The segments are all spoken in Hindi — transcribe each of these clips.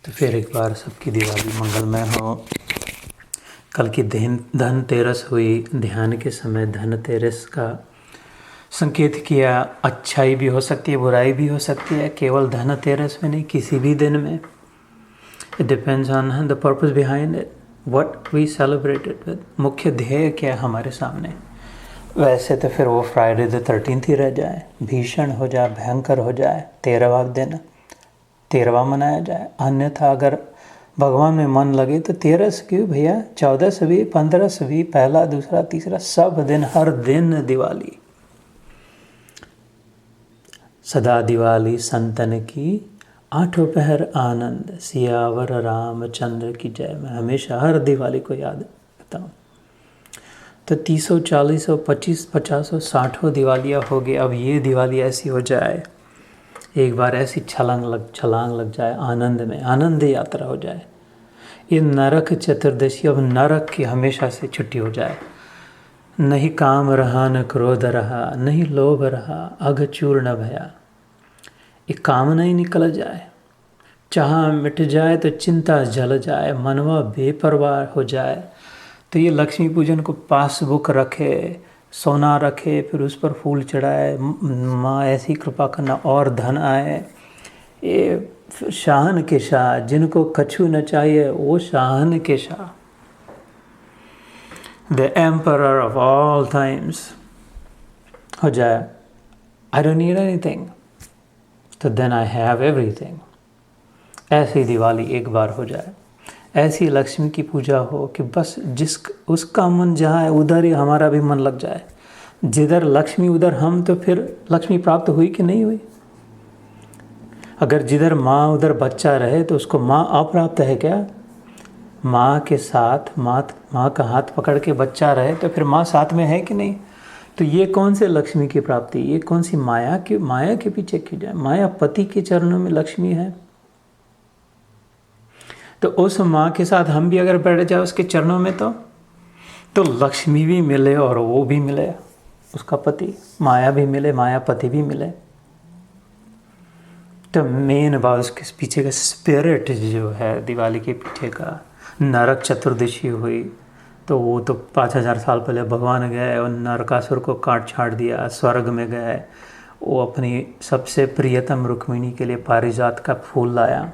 तो फिर एक बार सबकी दिवाली मंगलमय हो। कल की धनतेरस हुई। ध्यान के समय धनतेरस का संकेत किया। अच्छाई भी हो सकती है, बुराई भी हो सकती है, केवल धनतेरस में नहीं, किसी भी दिन में। It depends on the purpose behind it, what we celebrated with. मुख्य ध्येय क्या है हमारे सामने। वैसे तो फिर वो फ्राइडे द 13th ही रह जाए, भीषण हो जाए, भयंकर हो जाए, 13वां दिन 13वां मनाया जाए। अन्यथा अगर भगवान में मन लगे तो 13 से क्यों भैया, 14 से भी, 15 से भी, पहला दूसरा तीसरा सब दिन, हर दिन दिवाली। सदा दिवाली संतन की, आठों पहर आनंद, सियावर रामचंद्र की जय। मैं हमेशा हर दिवाली को याद करता हूँ। तो 30, 40, 25, 50, 60 दिवालियाँ हो गई। अब ये दिवाली ऐसी हो जाए, एक बार ऐसी छलांग लग जाए, आनंद में आनंद यात्रा हो जाए। ये नरक चतुर्दशी, अब नरक की हमेशा से छुट्टी हो जाए। नहीं काम रहा, न क्रोध रहा, नहीं लोभ रहा, अघ चूर्ण भया। ये कामना ही निकल जाए, चाह मिट जाए तो चिंता जल जाए, मनवा बेपरवाह हो जाए। तो ये लक्ष्मी पूजन को पासबुक रखे, सोना रखे, फिर उस पर फूल चढ़ाए, माँ ऐसी कृपा करना और धन आए। ये शाहन के शाह, जिनको कछु न चाहिए वो शाहन के Shah, the emperor of all times हो जाए। आई डोंट नीड एनीथिंग, तो देन आई हैव एवरीथिंग। ऐसी दिवाली एक बार हो जाए, ऐसी लक्ष्मी की पूजा हो कि बस उसका मन जहाँ है उधर ही हमारा भी मन लग जाए। जिधर लक्ष्मी उधर हम, तो फिर लक्ष्मी प्राप्त हुई कि नहीं हुई। अगर जिधर माँ उधर बच्चा रहे तो उसको माँ अप्राप्त है क्या। माँ के साथ माँ का हाथ पकड़ के बच्चा रहे तो फिर माँ साथ में है कि नहीं। तो ये कौन से लक्ष्मी की प्राप्ति, ये कौन सी माया के पीछे की जाए। माया पति के चरणों में लक्ष्मी है, तो उस माँ के साथ हम भी अगर बैठ जाए उसके चरणों में, तो लक्ष्मी भी मिले और वो भी मिले, उसका पति, माया भी मिले, मायापति भी मिले। तो मेन बात उसके पीछे का स्पिरिट जो है दिवाली के पीछे का। नरक चतुर्दशी हुई तो वो तो 5000 साल पहले भगवान गए और नरकासुर को काट छाट दिया, स्वर्ग में गए। वो अपनी सबसे प्रियतम रुक्मिणी के लिए पारिजात का फूल लाया।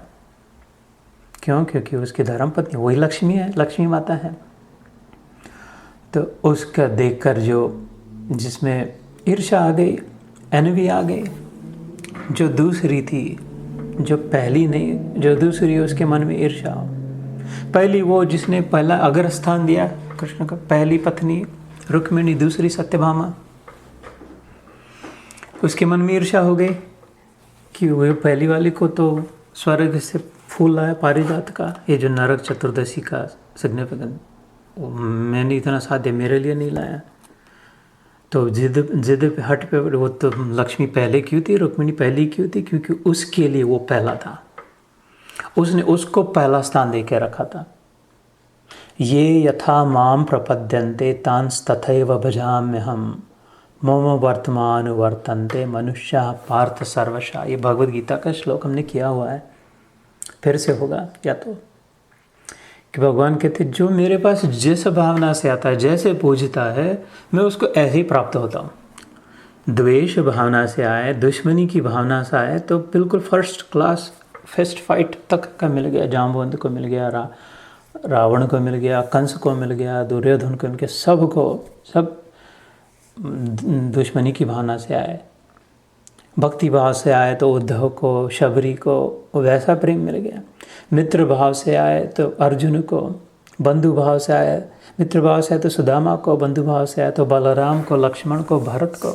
क्यों? क्योंकि उसकी धर्मपत्नी वही लक्ष्मी है, लक्ष्मी माता है। तो उसका देखकर जिसमें ईर्ष्या आ गई, एनवी आ गई, जो दूसरी थी, जो पहली नहीं, जो दूसरी, उसके मन में ईर्ष्या। पहली वो जिसने पहला अग्रस्थान दिया कृष्ण का, पहली पत्नी रुक्मिणी, दूसरी सत्यभामा, उसके मन में ईर्ष्या हो गई कि वो पहली वाली को तो स्वर्ग से फूल लाया पारिजात का। ये जो नरक चतुर्दशी का सिग्निफिकेंट, मैंने इतना साध्य मेरे लिए नहीं लाया। तो जिद पे हट पे, वो तो लक्ष्मी पहले क्यों थी, रुक्मिणी पहली क्यों थी, क्योंकि उसके लिए वो पहला था, उसने उसको पहला स्थान दे के रखा था। ये यथा माम प्रपद्यन्ते तांस तथैव भजाम्यहम्, मम वर्तमान वर्तन्ते मनुष्या पार्थ सर्वशः। ये भगवद गीता का श्लोक हमने किया हुआ है, फिर से होगा या तो, कि भगवान कहते जो मेरे पास जिस भावना से आता है, जैसे पूजता है, मैं उसको ऐसे ही प्राप्त होता हूँ। द्वेष भावना से आए, दुश्मनी की भावना से आए तो बिल्कुल फर्स्ट क्लास फेस्ट फाइट तक का मिल गया। जाम्बवंत को मिल गया, रावण को मिल गया, कंस को मिल गया, दुर्योधन को मिल गया, सब दुश्मनी की भावना से आए। भक्ति भाव से आए तो उद्धव को, शबरी को वैसा प्रेम मिल गया। मित्र भाव से आए तो अर्जुन को, बंधु भाव से आए, मित्र भाव से आए तो सुदामा को, बंधु भाव से आए तो बलराम को, लक्ष्मण को, भरत को।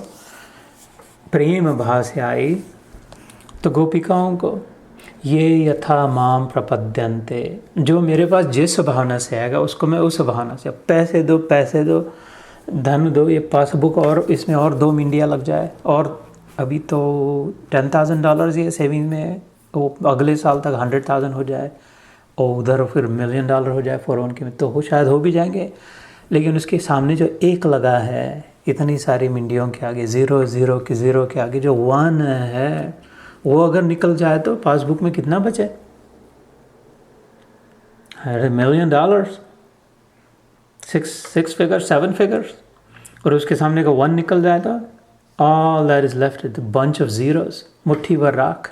प्रेम भाव से आई तो गोपिकाओं को। ये यथा माम प्रपद्यन्ते, जो मेरे पास जिस भावना से आएगा उसको मैं उस भावना से, पैसे दो, धन दो, ये पासबुक और इसमें और 2 मिंडिया लग जाए, और अभी तो $10,000 ये सेविंग में, वो अगले साल तक 100,000 हो जाए, और उधर फिर $1 million हो जाए 401 के में, तो शायद हो भी जाएंगे। लेकिन उसके सामने जो 1 लगा है, इतनी सारी मिंडियों के आगे, ज़ीरो के आगे जो 1 है, वो अगर निकल जाए तो पासबुक में कितना बचे। $1 million, six figures, 7 figures, और उसके सामने का 1 निकल जाए तो all that is left is a bunch of zeros, मुट्ठी भर राख।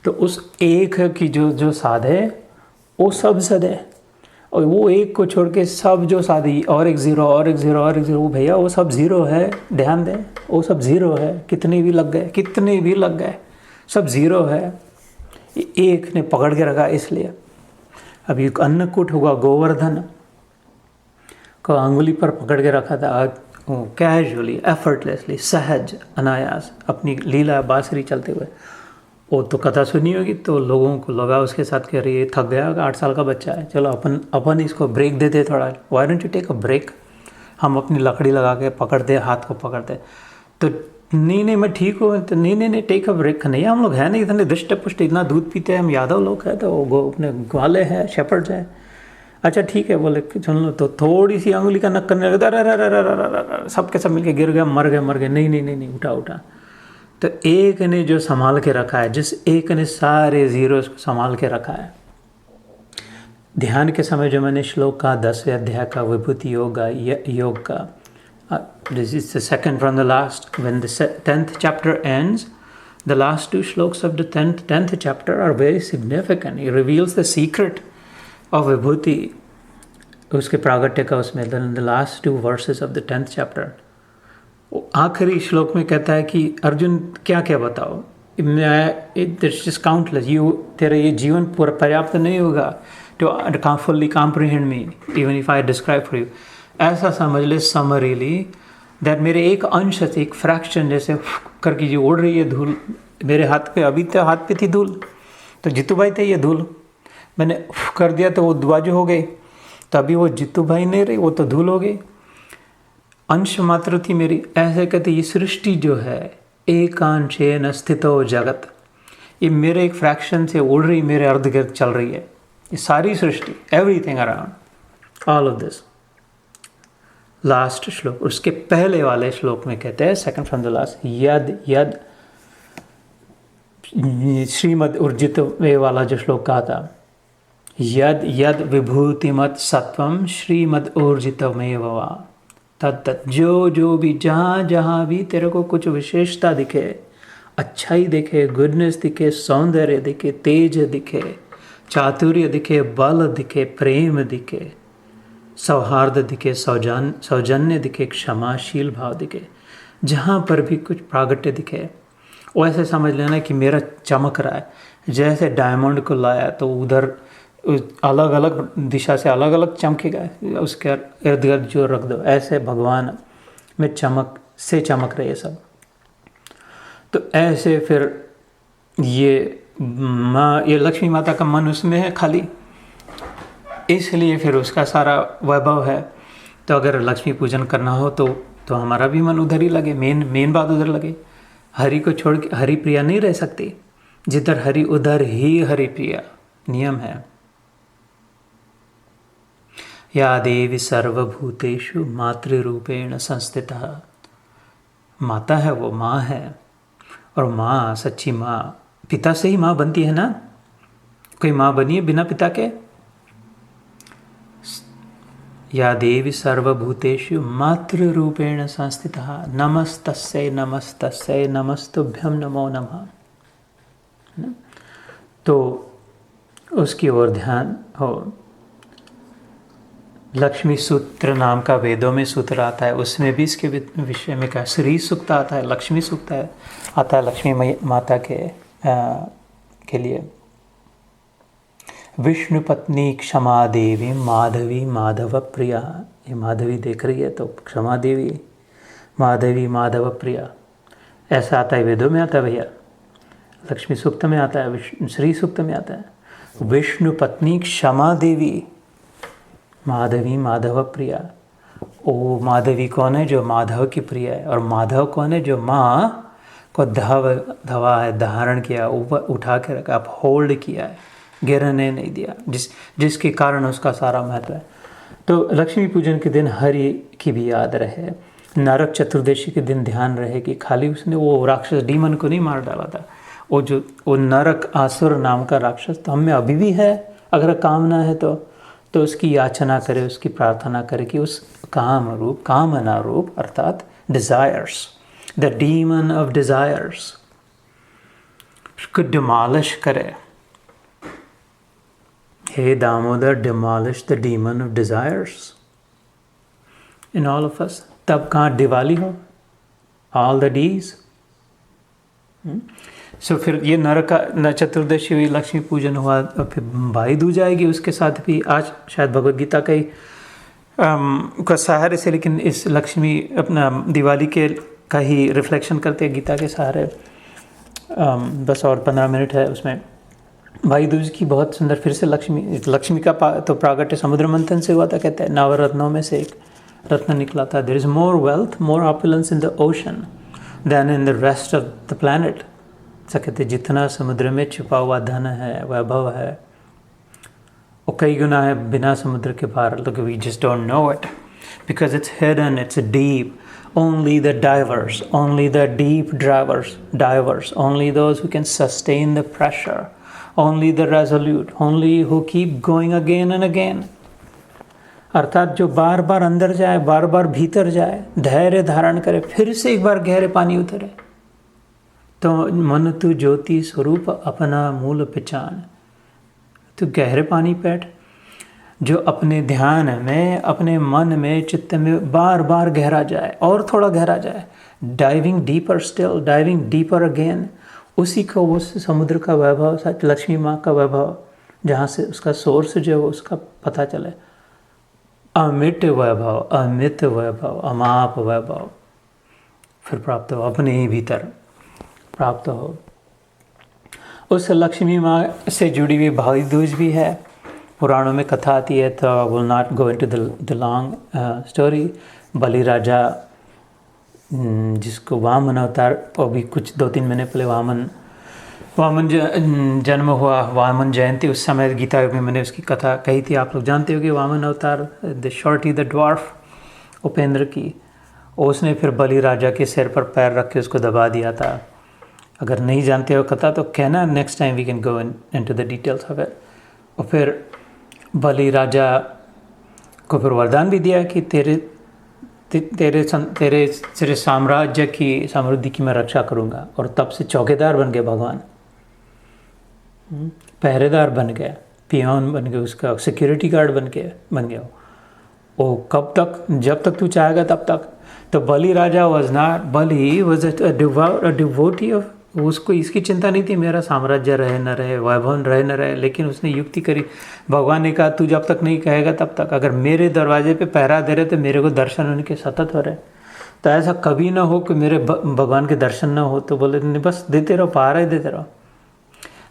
तो उस एक की जो साध है वो सब सद है, और वो एक को छोड़ के सब जो साधी और एक ज़ीरो और एक ज़ीरो और एक ज़ीरो, वो भैया वो सब ज़ीरो है, ध्यान दें वो सब ज़ीरो है, कितने भी लग गए सब ज़ीरो है। एक ने पकड़ के रखा इसलिए। अभी अन्नकूट हुआ गोवर्धन को अंगुली पर पकड़ के रखा था, कैजुअली, एफर्टलेसली, सहज, अनायास, अपनी लीला बांसुरी चलते हुए। वो तो कथा सुनी होगी तो लोगों को लगा उसके साथ कह रही है थक गया, 8 साल का बच्चा है, चलो अपन इसको ब्रेक देते थोड़ा, why don't you take a break. हम अपनी लकड़ी लगा के पकड़ते, हाथ को पकड़ते, तो नहीं मैं ठीक हूँ, तो नहीं टेक अ ब्रेक नहीं, हम लोग हैं नहीं इतने दृष्ट पुष्ट, इतना दूध पीते हैं हम, यादव लोग हैं, तो वो अपने ग्वाले हैं, शेपर्ड्स हैं। अच्छा ठीक है, बोले सुन लो, तो थोड़ी सी अंगुली का नक करने लगा, अरे सब के सब मिलके गिर गया, मर गए। नहीं उठा। तो एक ने जो संभाल के रखा है, जिस एक ने सारे ज़ीरोस को संभाल के रखा है। ध्यान के समय जो मैंने श्लोक का 10वें अध्याय का विभूति योग का, this is the second from the last, when the 10th chapter ends, the last 2 shlokas of the 10th chapter are very significant. It reveals the secret of विभूति, उसके प्रागट्य का उसमें, the last 2 verses of the 10th chapter। आखिरी श्लोक में कहता है कि अर्जुन क्या बताओ, इट्स काउंटलेस, तेरा ये जीवन पूरा पर्याप्त नहीं होगा to fully comprehend me even if I describe for you. ऐसा समझ ले समरीली दैट मेरे एक अंश से, एक फ्रैक्शन जैसे करके जो उड़ रही है धूल मेरे हाथ पे, अभी तो हाथ पे थी धूल, तो जीतू भाई थे ये धूल, मैंने कर दिया तो वो दुआजो हो गई, तो अभी वो जीतू भाई नहीं रही, वो तो धूल हो गई, अंश मात्र थी मेरी। ऐसे कहते ये सृष्टि जो है एकांशेन स्थितो जगत, ये मेरे एक फ्रैक्शन से उड़ रही, मेरे अर्ध गिर्द चल रही है ये सारी सृष्टि, everything around, all of this. Last shloka, उसके पहले वाले श्लोक में कहते हैं, सेकंड फ्रॉम द लास्ट, यद श्रीमद ऊर्जित वाला जो श्लोक कहा था, यद विभूतिमत सत्वम श्रीमद ऊर्जितमेव वा तत्त, जो भी जहाँ भी तेरे को कुछ विशेषता दिखे, अच्छाई दिखे, गुडनेस दिखे, सौंदर्य दिखे, तेज दिखे, चातुर्य दिखे, बल दिखे, प्रेम दिखे, सौहार्द दिखे, सौजन्य दिखे, क्षमाशील भाव दिखे, जहाँ पर भी कुछ प्रागट्य दिखे वो ऐसे समझ लेना कि मेरा चमक रहा है। जैसे डायमंड को लाया तो उधर अलग अलग दिशा से अलग अलग चमकेगा, उसके इर्द गिर्द जो रख दो, ऐसे भगवान में चमक रहे सब। तो ऐसे फिर ये लक्ष्मी माता का मन उसमें है खाली, इसलिए फिर उसका सारा वैभव है। तो अगर लक्ष्मी पूजन करना हो तो हमारा भी मन उधर ही लगे, मेन बात उधर लगे। हरि को छोड़ के हरि प्रिया नहीं रह सकती, जिधर हरि उधर ही हरि प्रिया, नियम है। या देवी सर्वभूतेषु मातृरूपेण संस्थितः, माता है वो, माँ है, और माँ सच्ची माँ पिता से ही माँ बनती है ना, कोई माँ बनी है बिना पिता के? या देवी सर्वभूतेषु मातृरूपेण संस्थितः नमस्तस्यै नमस्तस्यै नमस्तुभ्यं नमो नमः। तो उसकी ओर ध्यान हो। लक्ष्मी सूत्र नाम का वेदों में सूत्र आता है, उसमें भी इसके विषय में कहा। श्री सूक्त आता है, लक्ष्मी सूक्त आता है लक्ष्मी माता के लिए। विष्णु पत्नी क्षमा देवी माधवी माधव प्रिया, ये माधवी देख रही है तो क्षमा देवी माधवी माधव प्रिया, ऐसा आता है वेदों में आता है भैया, लक्ष्मी सूक्त में आता है, श्री सूक्त में आता है। विष्णु पत्नी क्षमा देवी माधवी माधव प्रिया। ओ माधवी कौन है? जो माधव की प्रिय है। और माधव कौन है? जो माँ को धवा है, धारण किया, ऊपर उठा के रखा, अब होल्ड किया है, गिरने नहीं दिया, जिसके कारण उसका सारा महत्व है। तो लक्ष्मी पूजन के दिन हरि की भी याद रहे, नरक चतुर्दशी के दिन ध्यान रहे कि खाली उसने वो राक्षस डीमन को नहीं मार डाला था, वो नरक आसुर नाम का राक्षस तो हम में अभी भी है, अगर कामना है तो उसकी याचना करे, उसकी प्रार्थना करे कि उस कामना रूप अर्थात desires, the demon of desires उसको डिमॉलिश करे। हे Damodar, demolish the demon of desires in all of us. तब कहाँ दिवाली हो, ऑल द डीज। सो फिर ये नरक चतुर्दशी हुई, लक्ष्मी पूजन हुआ, और फिर भाई दूज आएगी। उसके साथ भी आज शायद भगवत गीता का ही का सहारे से, लेकिन इस लक्ष्मी अपना दिवाली के का ही रिफ्लेक्शन करते हैं गीता के सहारे। बस और 15 मिनट है उसमें। भाई दूज की बहुत सुंदर फिर से लक्ष्मी का तो प्रागट्य समुद्र मंथन से हुआ था। कहते हैं नवरत्नों में से एक रत्न निकला था। There is more wealth, more opulence in the ocean than in the rest of the planet. ऐसा कहते हैं जितना समुद्र में छुपा हुआ धन है, वैभव है, वो कई गुना है बिना समुद्र के पार। लोग we just don't know it because it's hidden, it's deep. Only the divers, only the deep divers, only those who can sustain the pressure, only the resolute, only who keep going again and again. अर्थात जो बार बार अंदर जाए, बार बार भीतर जाए, धैर्य धारण करे, फिर से एक बार गहरे पानी उतरे। तो मन तू ज्योति स्वरूप अपना मूल पहचान, तू गहरे पानी बैठ, जो अपने ध्यान में, अपने मन में, चित्त में बार बार गहरा जाए और थोड़ा गहरा जाए, diving deeper still, diving deeper again. उसी को वो समुद्र का वैभव, लक्ष्मी माँ का वैभव, जहाँ से उसका सोर्स जो है उसका पता चले। अमिट वैभव, अमित वैभव, अमाप वैभव फिर प्राप्त हो, अपने ही भीतर प्राप्त हो। उस लक्ष्मी माँ से जुड़ी हुई भाई दूज भी है। पुराणों में कथा आती है, तो I will not go into the long story. Bali राजा जिसको वामन अवतार, अभी कुछ 2-3 महीने पहले वामन जन्म हुआ, वामन जयंती, उस समय गीता में मैंने उसकी कथा कही थी। आप लोग जानते हो कि Vamana avatar the shorty the dwarf Upendra की, उसने फिर बलि राजा के सिर पर पैर रख के उसको दबा दिया था। अगर नहीं जानते हो कथा तो कहना, next time we can go into the details of it. और फिर बलि राजा को फिर वरदान भी दिया कि तेरे साम्राज्य की समृद्धि की मैं रक्षा करूँगा। और तब से चौकीदार बन गए भगवान, पहरेदार बन गया, पियोन बन गया, उसका सिक्योरिटी गार्ड बन गया वो कब तक, जब तक तू चाहेगा तब तक। तो बलि राजा बलि वॉज अ डिवोटी ऑफ, उसको इसकी चिंता नहीं थी मेरा साम्राज्य रहे न रहे, वैभव रहे न रहे, लेकिन उसने युक्ति करी। भगवान ने कहा तू जब तक नहीं कहेगा तब तक, अगर मेरे दरवाजे पे पहरा दे रहे तो मेरे को दर्शन उनके सतत हो रहे। तो ऐसा कभी ना हो कि मेरे भगवान के दर्शन ना हो। तो बोले नहीं, बस देते रहो, पहरा ही देते रहो।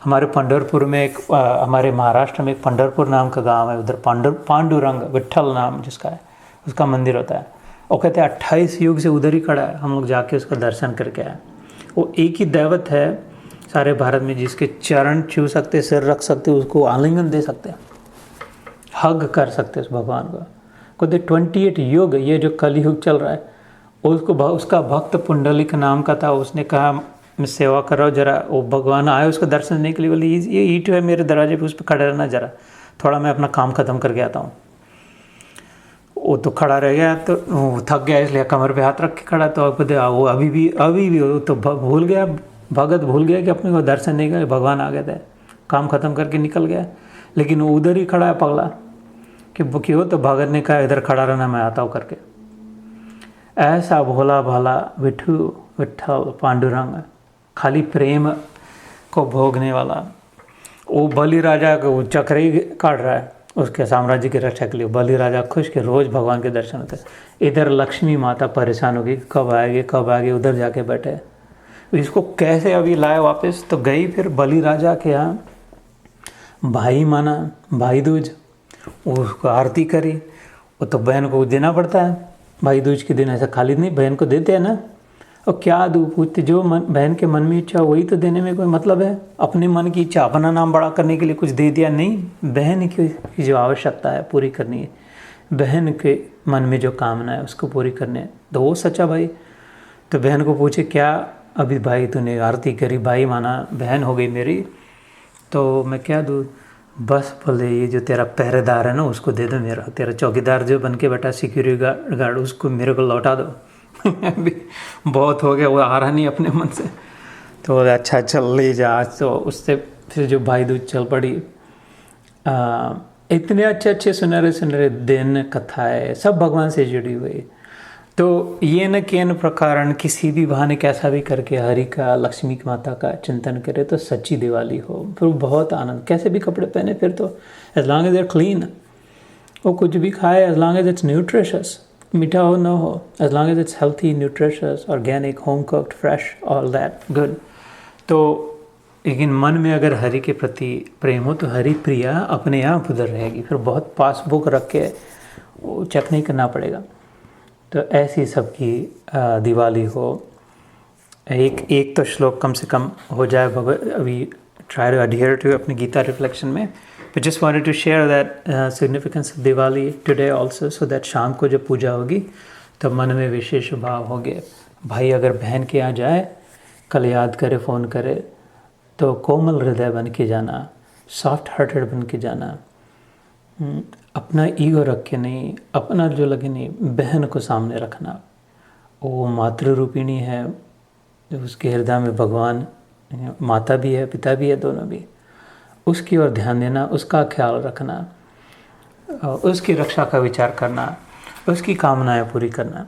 हमारे पंढरपुर में एक हमारे महाराष्ट्र में एक पंढरपुर नाम का गाँव है, उधर पांडुरंग विट्ठल नाम जिसका है, उसका मंदिर होता है। वो कहते हैं 28 युग से उधर ही खड़ा है, हम लोग जाके उसका दर्शन करके आए। वो एक ही दैवत है सारे भारत में जिसके चरण छू सकते, सिर रख सकते, उसको आलिंगन दे सकते, हग कर सकते उस भगवान को। कहते 28 युग, ये जो कलयुग चल रहा है, उसका भक्त पुंडलिक नाम का था। उसने कहा मैं सेवा कर रहा हूँ जरा, वो भगवान आए उसको दर्शन देने के लिए। बोले ये ईंट है मेरे दरवाजे पे, उस पर खड़े रहना जरा, थोड़ा मैं अपना काम ख़त्म करके आता हूँ। वो तो खड़ा रह गया, तो वो थक गया, इसलिए कमर पे हाथ रख के खड़ा। तो वो अभी भी वो तो भूल गया, भगत भूल गया कि अपने को दर्शन नहीं गए, भगवान आ गए थे, काम ख़त्म करके निकल गया। लेकिन वो उधर ही खड़ा है पगला कि क्यों, तो भगत ने कहा इधर खड़ा रहना, मैं आता हूँ करके। ऐसा भोला भाला विट्ठल पांडुरंग, खाली प्रेम को भोगने वाला। वो बलि राजा को चक्र ही काट रहा है उसके साम्राज्य की रक्षा के लिए। बलि राजा खुश के रोज़ भगवान के दर्शन होते। इधर लक्ष्मी माता परेशान होगी, कब आएगी, उधर जाके बैठे, इसको कैसे अभी लाए वापस। तो गई फिर बलि राजा के यहाँ, भाई माना, भाई दूज, उसको आरती करी। वो तो बहन को देना पड़ता है भाई दूज के दिन, ऐसा खाली नहीं, बहन को देते हैं ना। और क्या दूँ, पूछते जो बहन के मन में इच्छा वही तो देने में कोई मतलब है। अपने मन की इच्छा, अपना नाम बड़ा करने के लिए कुछ दे दिया, नहीं, बहन की जो आवश्यकता है पूरी करनी है, बहन के मन में जो कामना है उसको पूरी करनी है। तो वो सच्चा भाई तो बहन को पूछे क्या अभी भाई तूने आरती करी, भाई माना, बहन हो गई मेरी, तो मैं क्या दूँ। बस बोले ये जो तेरा पहरेदार है ना उसको दे दो, मेरा तेरा चौकीदार जो बन के बैठा सिक्योरिटी गार्ड उसको मेरे को लौटा दो। अभी बहुत हो गया, वो आ रहा नहीं अपने मन से। तो बोले अच्छा चल ले जा। आज तो उससे फिर जो भाई दूज चल पड़ी। इतने अच्छे अच्छे सुनहरे सुनहरे दिन कथाएं सब भगवान से जुड़ी हुई। तो ये न केन प्रकारन किसी भी बहाने कैसा भी करके हरि का, लक्ष्मी की माता का चिंतन करे तो सच्ची दिवाली हो। फिर बहुत आनंद, कैसे भी कपड़े पहने फिर तो as long as there clean, वो कुछ भी खाए as long as it's nutritious, मीठा हो ना हो, as long as it's healthy, nutritious, organic, home cooked, fresh, all that good. तो लेकिन मन में अगर हरि के प्रति प्रेम हो तो हरि प्रिया अपने आप उधर रहेगी। फिर बहुत पासबुक रख के वो चेक नहीं करना पड़ेगा। तो ऐसी सबकी दिवाली हो। एक तो श्लोक कम से कम हो जाए अभी ट्राई टू अडियर टू अपनी गीता रिफ्लेक्शन में। But just wanted to share that significance of Diwali today also, so that शाम को जब पूजा होगी तब मन में विशेष भाव होंगे। भाई अगर बहन के यहाँ जाए, कल याद करे, फ़ोन करे, तो कोमल हृदय बन के जाना, सॉफ्ट हार्टेड बन के जाना, अपना ईगो रख के नहीं, अपना जो लगे नहीं, बहन को सामने रखना। वो मातृ रूपिणी है, उसके हृदय में भगवान माता भी है, पिता भी है, दोनों भी। उसकी ओर ध्यान देना, उसका ख्याल रखना, उसकी रक्षा का विचार करना, उसकी कामनाएं पूरी करना।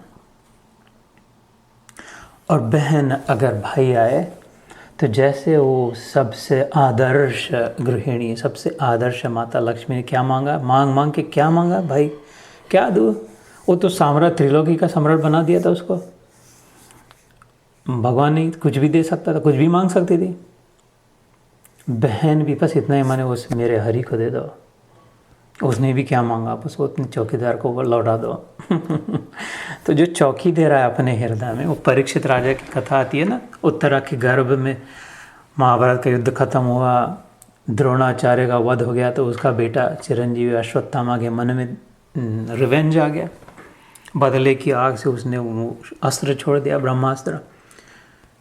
और बहन अगर भाई आए तो जैसे वो सबसे आदर्श गृहिणी, सबसे आदर्श माता लक्ष्मी ने क्या मांगा, मांग के क्या मांगा, भाई क्या दूँ, वो तो साम्राट, त्रिलोकी का सम्राट बना दिया था उसको। भगवान ने कुछ भी दे सकता था, कुछ भी मांग सकती थी। बहन भी बस इतना ही माने, उस मेरे हरि को दे दो। उसने भी क्या मांगा, बस वो अपने चौकीदार को वो लौटा दो। तो जो चौकी दे रहा है अपने हृदय में, वो परीक्षित राजा की कथा आती है ना, उत्तरा के गर्भ में महाभारत का युद्ध खत्म हुआ, द्रोणाचार्य का वध हो गया, तो उसका बेटा चिरंजीवी अश्वत्थामा के मन में रिवेंज आ गया। बदले की आग से उसने वो अस्त्र छोड़ दिया, ब्रह्मास्त्र।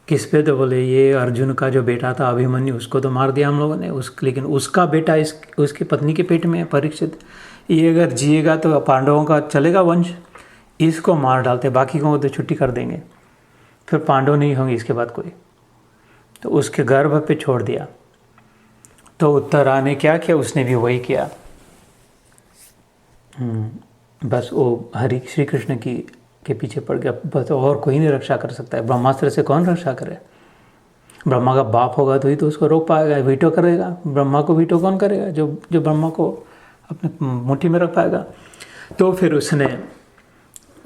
किस पे, तो बोले ये अर्जुन का जो बेटा था अभिमन्यु, उसको तो मार दिया हम लोगों ने, लेकिन उसका बेटा उसकी पत्नी के पेट में है, परीक्षित, ये अगर जिएगा तो पांडवों का चलेगा वंश, इसको मार डालते, बाकी को तो छुट्टी कर देंगे, फिर पांडव नहीं होंगे इसके बाद कोई। तो उसके गर्भ पे छोड़ दिया। तो उत्तरा ने क्या किया, उसने भी वही किया। बस वो हरि श्री कृष्ण के पीछे पड़ गया। बस और कोई नहीं रक्षा कर सकता है, ब्रह्मास्त्र से कौन रक्षा करे। ब्रह्मा का बाप होगा तो ही तो उसको रोक पाएगा, वीटो करेगा। ब्रह्मा को वीटो कौन करेगा, जो ब्रह्मा को अपने मुट्ठी में रख पाएगा। तो फिर उसने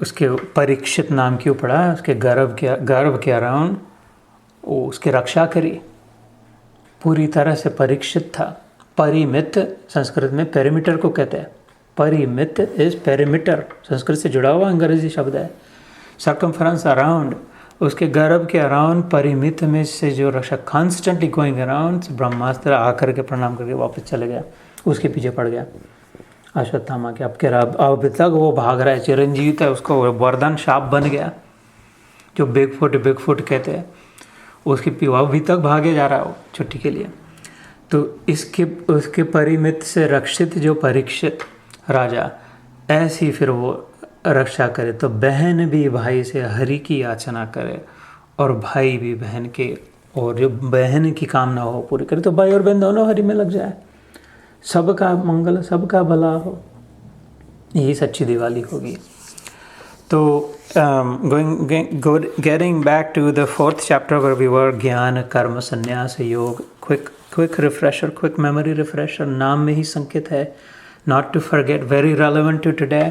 उसके परीक्षित नाम क्यों पड़ा, उसके गर्भ के अराउंड वो उसकी रक्षा करी पूरी तरह से। परीक्षित था, परिमित संस्कृत में पेरीमीटर को कहते हैं। परिमित इज पेरीमीटर, संस्कृत से जुड़ा हुआ अंग्रेजी शब्द है। सर्कमफ्रेंस अराउंड, उसके गर्भ के अराउंड परिमित में से जो रक्षा, कॉन्स्टेंटली गोइंग अराउंड। ब्रह्मास्त्र आकर के प्रणाम करके वापस चले गया, उसके पीछे पड़ गया अश्वत्थामा के। अब तक वो भाग रहा है, चिरंजीवी था, उसको वरदान शाप बन गया, जो बिग फुट कहते हैं, उसके अभी तक भागे जा रहा है वो छुट्टी के लिए। तो उसके परिमित से रक्षित जो परीक्षित राजा, ऐसी फिर वो रक्षा करे। तो बहन भी भाई से हरि की याचना करे और भाई भी बहन के, और जो बहन की कामना हो पूरी करे, तो भाई और बहन दोनों हरि में लग जाए, सबका मंगल, सबका भला हो। यही सच्ची दिवाली होगी। तो getting back to the 4th chapter where we were, Jnana Karma Sannyasa Yoga, quick refresher, quick memory refresher, नाम में ही संकेत है, not to forget, very relevant to today.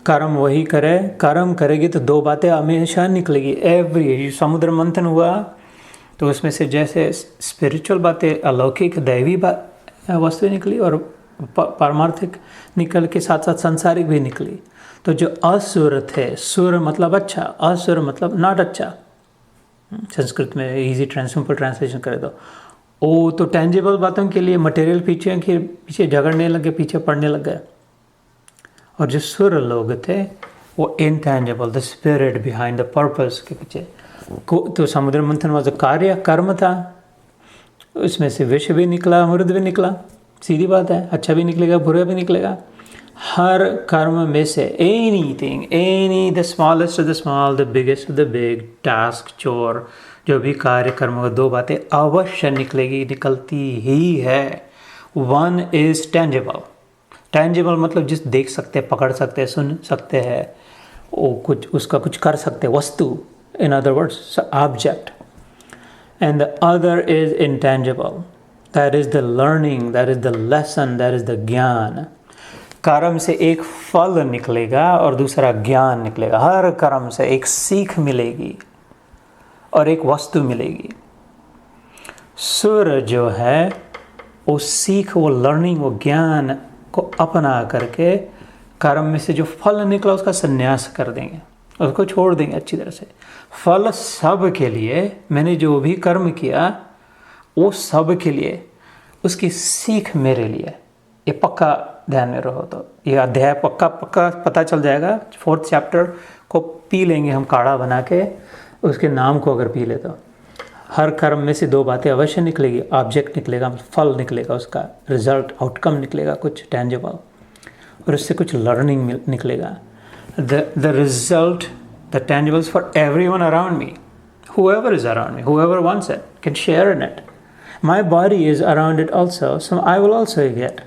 कर्म वही करे, कर्म करेगी तो दो बातें हमेशा निकलेगी। एवरी समुद्र मंथन हुआ तो उसमें से जैसे स्पिरिचुअल बातें, अलौकिक दैवी वस्तु निकली और पारमार्थिक निकल के साथ साथ सांसारिक भी निकली। तो जो असुर थे, सुर मतलब अच्छा, असुर मतलब नॉट अच्छा, संस्कृत में इजी सिंपल ट्रांसलेशन करे तो वो तो टेंजिबल बातों के लिए मटेरियल पीछे झगड़ने लगे, पीछे पड़ने लग गए। और जो सुर लोग थे वो intangible, the spirit behind the purpose के पीछे। तो समुद्र मंथन वाज कार्य, कर्म था, उसमें से विष भी निकला, अमृत भी निकला। सीधी बात है, अच्छा भी निकलेगा बुरा भी निकलेगा। हर कर्म में से the smallest of the small, the biggest of the big, task, चोर, जो भी कार्य कर्म का 2 बातें अवश्य निकलती ही है। वन इज टेंजिबल मतलब जिस देख सकते हैं, पकड़ सकते हैं, सुन सकते हैं, वो कुछ उसका कुछ कर सकते हैं, वस्तु, in other words object. And the other is intangible, that is the learning, that is the lesson, that is the ज्ञान। कर्म से एक फल निकलेगा और दूसरा ज्ञान निकलेगा। हर कर्म से एक सीख मिलेगी और एक वस्तु मिलेगी। सुर जो है वो सीख, वो लर्निंग, वो ज्ञान को अपना करके कर्म में से जो फल निकला उसका संन्यास कर देंगे, उसको छोड़ देंगे अच्छी तरह से। फल सब के लिए, मैंने जो भी कर्म किया वो सब के लिए, उसकी सीख मेरे लिए। ये पक्का ध्यान में रहो, तो ये अध्याय पक्का पता चल जाएगा। 4th चैप्टर को पी लेंगे हम काढ़ा बना के, उसके नाम को अगर पी ले तो हर कर्म में से 2 बातें अवश्य निकलेगी। ऑब्जेक्ट निकलेगा, फल निकलेगा, उसका रिजल्ट, आउटकम निकलेगा, कुछ टेंजिबल, और उससे कुछ लर्निंग निकलेगा। The result, the tangibles for everyone around me, whoever is around me, whoever wants it can share in it. My body is around it also, so I will also get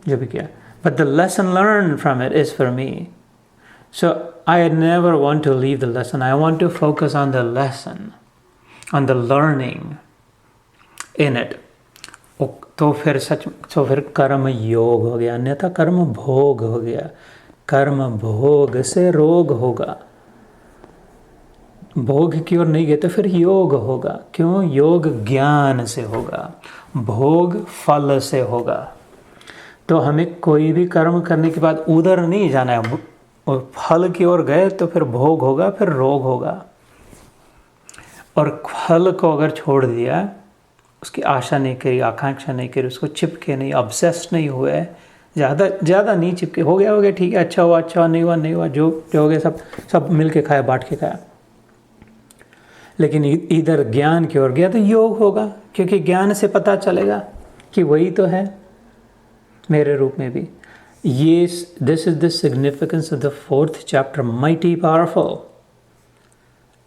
जो भी किया, but the lesson learned from it is for me. So I never want to leave the lesson. I want to focus on the lesson, on the learning in it. तो फिर कर्म योग हो गया, अन्यथा कर्म भोग हो गया। कर्म भोग से रोग होगा, भोग की ओर नहीं गए तो फिर योग होगा। क्यों? योग ज्ञान से होगा, भोग फल से होगा। तो हमें कोई भी कर्म करने के बाद उधर नहीं जाना है, और फल की ओर गए तो फिर भोग होगा, फिर रोग होगा। और फल को अगर छोड़ दिया, उसकी आशा नहीं करी, आकांक्षा नहीं करी, उसको चिपके नहीं, ऑब्सेस्ड नहीं हुए, ज़्यादा नहीं चिपके, हो गया ठीक है, अच्छा हुआ नहीं हुआ, जो हो गया सब मिल के खाया, बांट के खाया। लेकिन इधर ज्ञान की ओर गया तो योग होगा, क्योंकि ज्ञान से पता चलेगा कि वही तो है मेरे रूप में भी। ये this is the significance of the 4th chapter, mighty powerful,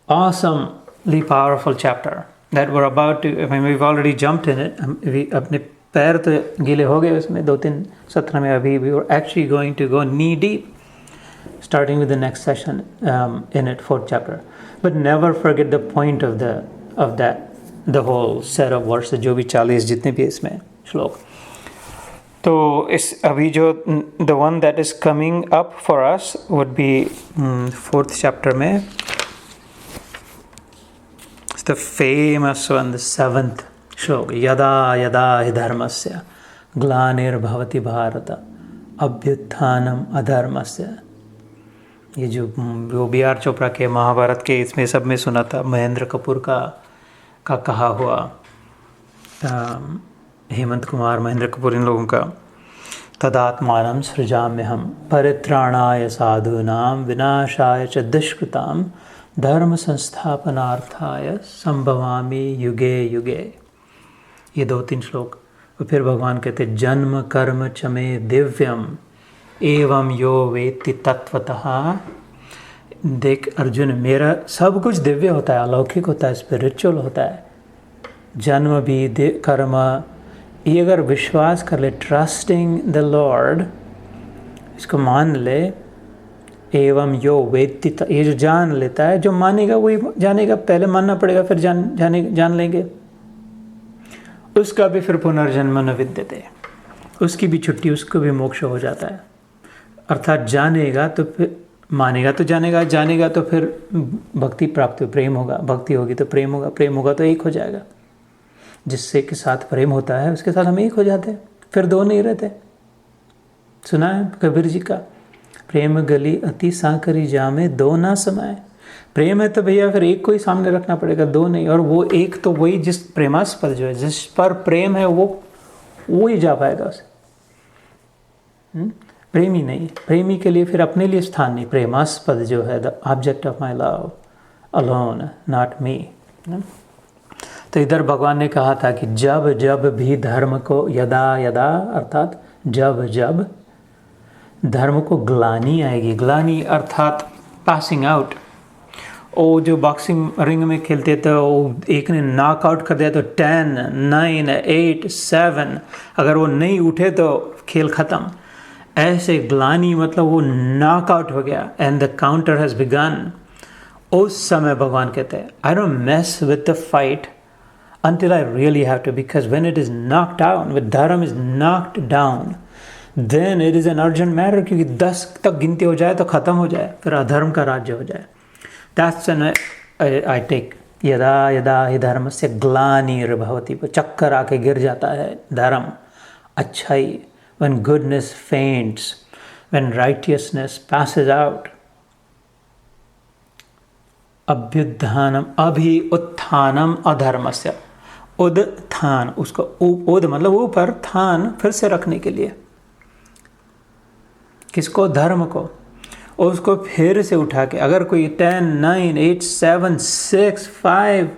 awesomely powerful chapter that we're about to, I mean, we've already jumped in it. अपने पैर तो गीले हो गए उसमें 2-3 सत्र में। अभी we were actually going to go knee deep, starting with the next session in it, 4th chapter. But never forget the point of that, the whole set of verses, जो भी 40 जितने भी इसमें श्लोक। तो इस अभी जो the one that is coming up for us would be 4th chapter में, it's the famous one, the 7th श्लोक, यदा यदा हि धर्मस्य ग्लानिर्भवति भारत अभ्युत्थानम अधर्मस्य। ये जो बी.आर. चोपड़ा के महाभारत के इसमें सब में सुना था, महेंद्र कपूर का कहा हुआ, हेमंत कुमार, महेंद्र कपूर, इन लोगों का, तदात्मानं सृजाम्यहं परित्राणाय साधूनां विनाशाय च दुष्कृतां धर्म संस्थापनार्थाय संभवामि युगे युगे। ये 2-3 श्लोक। और फिर भगवान कहते जन्म कर्म च मे दिव्यम एवं यो वेत्ति तत्वतः। देख अर्जुन, मेरा सब कुछ दिव्य होता है, अलौकिक होता है, स्पिरिचुअल होता है। जन्म भी, कर्म, ये अगर विश्वास कर ले, ट्रस्टिंग द लॉर्ड, इसको मान ले, एवं यो वेत्ति, ये जो जान लेता है, जो मानेगा वही जानेगा। पहले मानना पड़ेगा, फिर जान लेंगे। उसका भी फिर पुनर्जन्म न विद्यते, उसकी भी छुट्टी, उसको भी मोक्ष हो जाता है। अर्थात जानेगा तो फिर मानेगा, तो जानेगा तो फिर भक्ति प्राप्त हो, प्रेम होगा, भक्ति होगी तो प्रेम होगा, प्रेम होगा तो एक हो जाएगा। जिससे के साथ प्रेम होता है उसके साथ हम एक हो जाते हैं, फिर 2 नहीं रहते। सुना है कबीर जी का, प्रेम गली अति सांकरी जामे 2 ना समाए। प्रेम है तो भैया फिर एक को ही सामने रखना पड़ेगा, 2 नहीं। और वो एक तो वही जिस प्रेमास्पद जो है, जिस पर प्रेम है, वो ही जा पाएगा उसे। प्रेमी नहीं, प्रेमी के लिए फिर अपने लिए स्थान नहीं। प्रेमास्पद जो है, the object of my love alone, not me. तो इधर भगवान ने कहा था कि जब जब भी धर्म को यदा यदा अर्थात जब जब धर्म को ग्लानि आएगी, ग्लानि अर्थात पासिंग आउट। वो जो बॉक्सिंग रिंग में खेलते थे, वो एक ने नॉकआउट कर दिया तो 10, 9, 8, 7, अगर वो नहीं उठे तो खेल ख़त्म। ऐसे ग्लानि मतलब वो नॉकआउट हो गया and the counter has begun. उस समय भगवान कहते हैं I don't mess with the fight until I really have to, because when it is knocked down, when dharma is knocked down, then it is an urgent matter, क्योंकि 10 तक गिनती हो जाए तो ख़त्म हो जाए, फिर अधर्म का राज्य हो जाए। That's when I take यदा यदा हि धर्मस्य ग्लानिर्भवति, चक्कर आके गिर जाता है धर्म, अच्छाई, when goodness faints, when righteousness passes out, अभ्युत्थानम अभि उत्थानम अधर्मस्य, उद्थान, उसको उद मतलब ऊपर, थान फिर से रखने के लिए, किसको, धर्म को, उसको फिर से उठा के, अगर कोई 10, 9, 8, 7, 6, 5,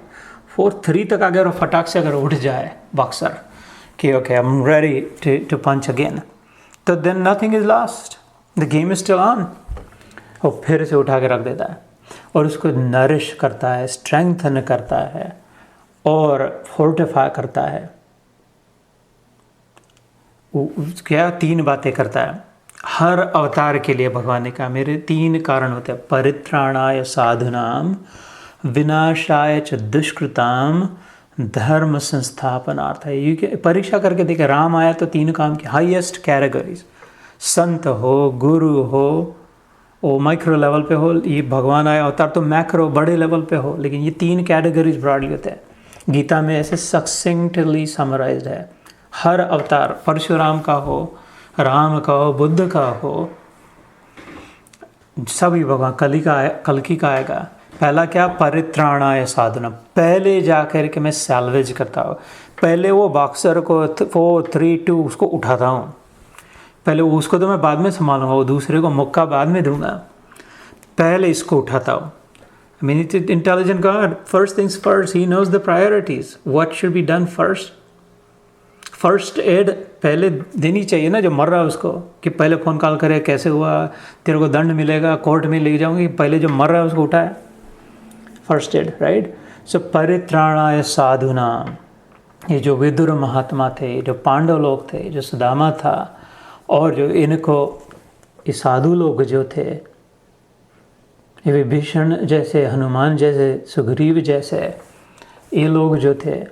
4, 3 तक अगर फटाक से अगर उठ जाए बॉक्सर कि okay I am ready to punch again, तो then nothing is lost, the game is still on. वो फिर से उठा के रख देता है और उसको नरिश करता है, स्ट्रेंथन करता है और फोर्टिफाई करता है। क्या 3 बातें करता है हर अवतार के लिए। भगवान ने कहा मेरे 3 कारण होते हैं, परित्राणाय साधुनाम, विनाशाय च दुष्कृताम, धर्म संस्थापनार्थ है। ये परीक्षा करके देखे, राम आया तो 3 काम की हाईएस्ट कैटेगरीज, संत हो, गुरु हो, वो माइक्रो लेवल पे हो, ये भगवान आया अवतार तो मैक्रो बड़े लेवल पे हो, लेकिन ये 3 कैटेगरीज ब्रॉडली होते हैं। गीता में ऐसे सक्सेंटली समराइज्ड है। हर अवतार, परशुराम का हो, राम का हो, बुद्ध का हो, सभी भगवान, कल्कि का आएगा। पहला क्या, परित्राणाय साधना, पहले जाकर के मैं सैल्वेज करता हूँ, पहले वो बॉक्सर को 4, 3, 2 उसको उठाता हूँ, पहले उसको तो मैं बाद में संभालूंगा, वो दूसरे को मौका बाद में दूंगा, पहले इसको उठाता हूँ। I mean, it's intelligent God. First things first, He knows the priorities. What should be done first? First aid पहले देनी चाहिए ना जो मर रहा है उसको, कि पहले फ़ोन कॉल करे, कैसे हुआ, तेरे को दंड मिलेगा, कोर्ट में ले जाऊंगी, पहले जो मर रहा है उसको उठाए, फर्स्ट एड, राइट। सो परित्राणाय साधुनाम, ये जो विदुर महात्मा थे, जो पांडव लोग थे, जो सुदामा था, और जो इनको ये साधु लोग जो थे, ये विभीषण जैसे, हनुमान जैसे, सुग्रीव जैसे, ये लोग जो थे,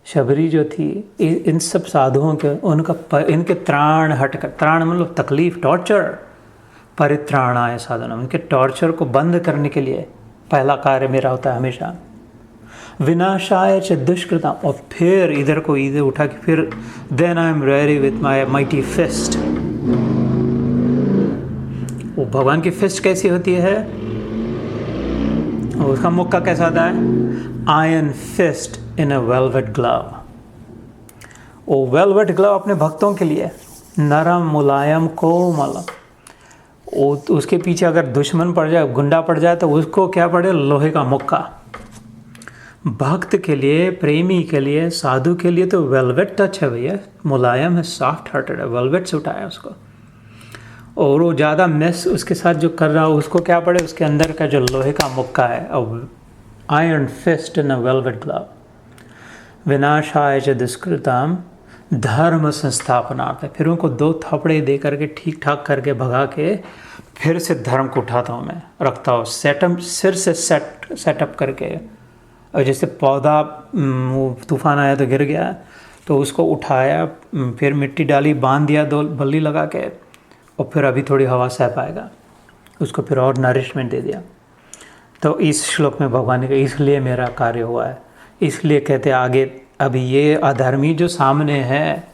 शबरी जो थी, इन सब साधुओं के इनके त्राण हटकर, त्राण मतलब तकलीफ, टॉर्चर, परित्राणाय साधना, इनके टॉर्चर को बंद करने के लिए पहला कार्य मेरा होता है हमेशा। विनाशाय च दुष्कृता, और फिर इधर को इधर उठा के फिर then I am ready with my mighty fist. वो भगवान की फिस्ट कैसी होती है, उसका मुक्का कैसा आता है, आयरन फिस्ट इन अ वेलवेट ग्लव। वो वेलवेट ग्लव अपने भक्तों के लिए, नरम, मुलायम, कोमल। उसके पीछे अगर दुश्मन पड़ जाए, गुंडा पड़ जाए, तो उसको क्या पड़े, लोहे का मुक्का। भक्त के लिए, प्रेमी के लिए, साधु के लिए तो वेलवेट टच है भैया, मुलायम है, सॉफ्ट हार्टेड है, वेलवेट से उठाया उसको। और वो ज़्यादा मेस उसके साथ जो कर रहा हो उसको क्या पड़े, उसके अंदर का जो लोहे का मुक्का है, और आयरन फिस्ट इन अ वेलवेट ग्लव। विनाशाय च दुष्कृताम, धर्म संस्थापनार्थ, फिर उनको 2 थपड़े दे करके ठीक ठाक करके भगा के फिर से धर्म को उठाता हूँ, मैं रखता हूँ, सेटअप, सिर से सेटअप करके। और जैसे पौधा तूफान आया तो गिर गया, तो उसको उठाया, फिर मिट्टी डाली, बांध दिया 2 बल्ली लगा के, और फिर अभी थोड़ी हवा सह पाएगा, उसको फिर और नरिशमेंट दे दिया। तो इस श्लोक में भगवान ने कहा इसलिए मेरा कार्य हुआ है, इसलिए कहते आगे, अभी ये अधर्मी जो सामने है,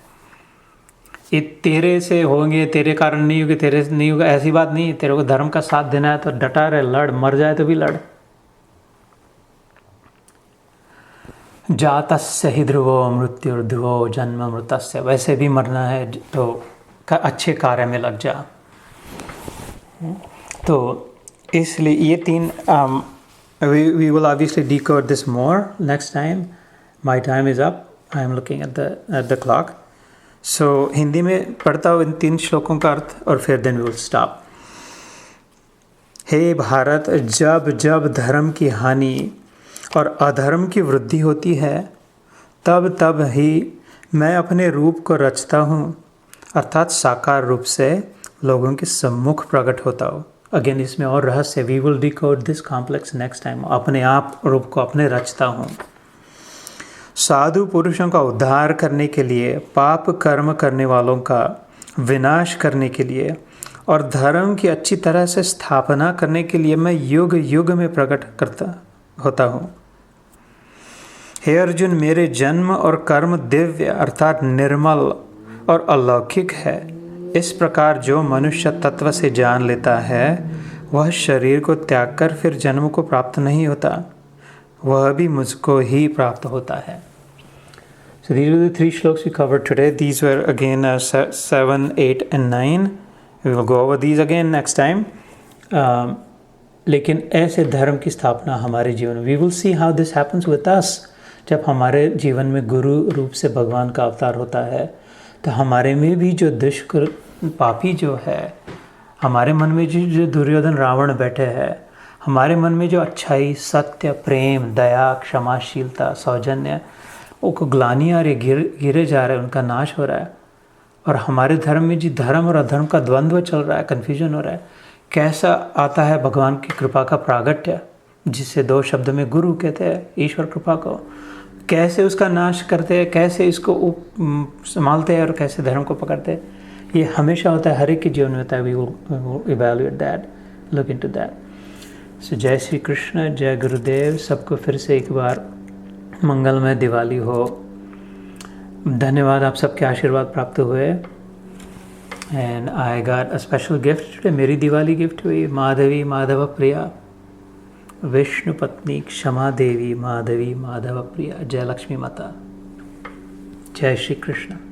ये तेरे से होंगे, तेरे कारण नहीं होंगे, तेरे से नहीं होगा, ऐसी बात नहीं। तेरे को धर्म का साथ देना है तो डटा रहे, लड़, मर जाए तो भी लड़। जातस्य हि ध्रुवो मृत्युर्ध्रुवो जन्म मृतस्य, वैसे भी मरना है तो अच्छे कार्य में लग जा। तो इसलिए ये 3 we will obviously decode this more next time, my time is up, I am looking at the clock. So Hindi में पढ़ता हूँ इन 3 श्लोकों का अर्थ और फिर देन वी विल स्टॉप. हे भारत, जब जब धर्म की हानि और अधर्म की वृद्धि होती है, तब तब ही मैं अपने रूप को रचता हूँ, अर्थात साकार रूप से लोगों के सम्मुख प्रकट होता हूँ. अगेन इसमें और रहस्य, we will decode this complex next time. अपने आप रूप को अपने रचता हूँ. साधु पुरुषों का उद्धार करने के लिए, पाप कर्म करने वालों का विनाश करने के लिए और धर्म की अच्छी तरह से स्थापना करने के लिए मैं युग युग में प्रकट करता होता हूँ. हे अर्जुन, मेरे जन्म और कर्म दिव्य अर्थात निर्मल और अलौकिक है. इस प्रकार जो मनुष्य तत्व से जान लेता है, वह शरीर को त्याग कर फिर जन्म को प्राप्त नहीं होता, वह भी मुझको ही प्राप्त होता है. So these were the 3 shlokas we covered today. These were again 7, 8 and 9. We will go over these again next time. लेकिन ऐसे धर्म की स्थापना हमारे जीवन में, we will see how this happens with us. जब हमारे जीवन में गुरु रूप से भगवान का अवतार होता है, तो हमारे में भी जो दुष्कृत पापी जो है, हमारे मन में जो दुर्योधन रावण बैठे हैं, हमारे मन में जो अच्छाई, सत्य, प्रेम, दया, क्षमाशीलता, सौजन्य, वो ग्लानि आ रही, गिरे जा रहे हैं, उनका नाश हो रहा है. और हमारे धर्म में जी धर्म और अधर्म का द्वंद्व चल रहा है, कन्फ्यूजन हो रहा है. कैसा आता है भगवान की कृपा का प्रागट्य, जिसे 2 शब्द में गुरु कहते हैं, ईश्वर कृपा को. कैसे उसका नाश करते हैं, कैसे इसको संभालते हैं और कैसे धर्म को पकड़ते हैं, ये हमेशा होता है, हर एक के जीवन में होता है. We will evaluate that, look into that. So जय श्री कृष्ण, जय गुरुदेव. सबको फिर से एक बार मंगलमय दिवाली हो. धन्यवाद, आप सबके आशीर्वाद प्राप्त हुए. And I got a special gift today. मेरी दिवाली गिफ्ट हुई माधवी माधव प्रिया, विष्णु पत्नी क्षमा देवी, माधवी माधव प्रिया. जय लक्ष्मी माता. जय श्री कृष्ण.